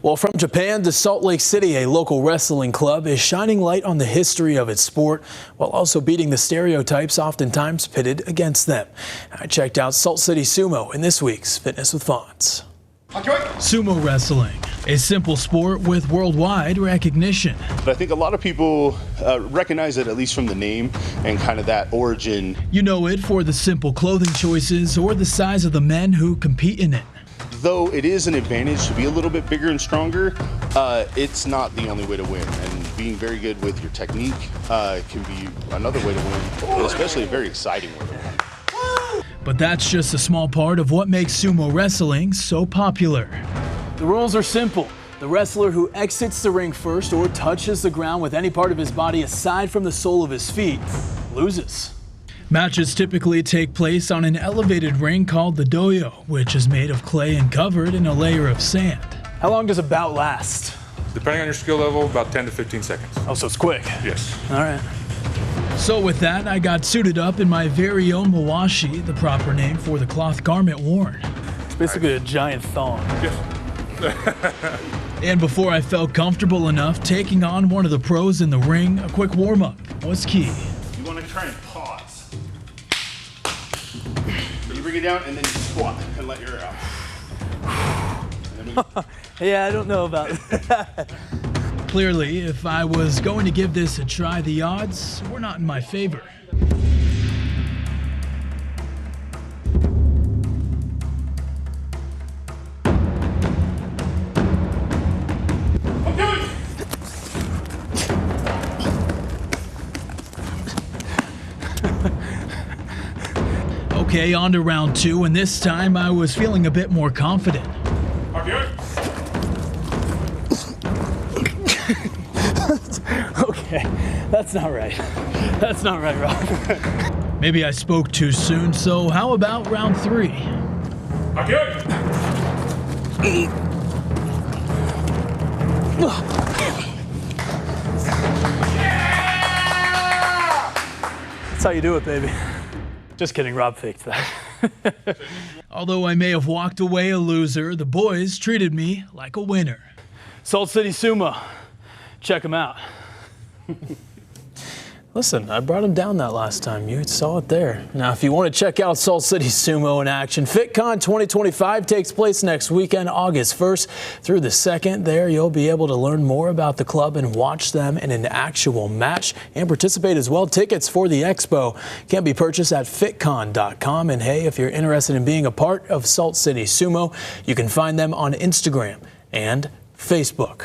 Well, from Japan to Salt Lake City, a local wrestling club is shining light on the history of its sport while also beating the stereotypes oftentimes pitted against them. I checked out Salt City Sumo in this week's Fitness with Fonts. Sumo wrestling, a simple sport with worldwide recognition. But I think a lot of people recognize it, at least from the name and kind of that origin. You know it for the simple clothing choices or the size of the men who compete in it. Though it is an advantage to be a little bit bigger and stronger, it's not the only way to win. And being very good with your technique can be another way to win, and especially a very exciting way to win. But that's just a small part of what makes sumo wrestling so popular. The rules are simple. The wrestler who exits the ring first or touches the ground with any part of his body aside from the sole of his feet loses. Matches typically take place on an elevated ring called the doyo, which is made of clay and covered in a layer of sand. How long does a bout last? Depending on your skill level, about 10 to 15 seconds. Oh, so it's quick. Yes. All right. So with that, I got suited up in my very own mawashi, the proper name for the cloth garment worn. It's basically a giant thong. Yes. And before I felt comfortable enough taking on one of the pros in the ring, a quick warm-up was key. You want to try and pause. So you bring it down and then you squat and let your air out. Yeah, I don't know about that. Clearly, if I was going to give this a try, the odds were not in my favor. Okay, on to round two, and this time I was feeling a bit more confident. Okay, that's not right. That's not right, Rob. Maybe I spoke too soon, so how about round three? That's how you do it, baby. Just kidding, Rob faked that. Although I may have walked away a loser, the boys treated me like a winner. Salt City Sumo. Check them out. Listen, I brought him down that last time. You saw it there. Now, if you want to check out Salt City Sumo in action, FitCon 2025 takes place next weekend, August 1st through the 2nd. There, you'll be able to learn more about the club and watch them in an actual match and participate as well. Tickets for the expo can be purchased at fitcon.com. And hey, if you're interested in being a part of Salt City Sumo, you can find them on Instagram and Facebook.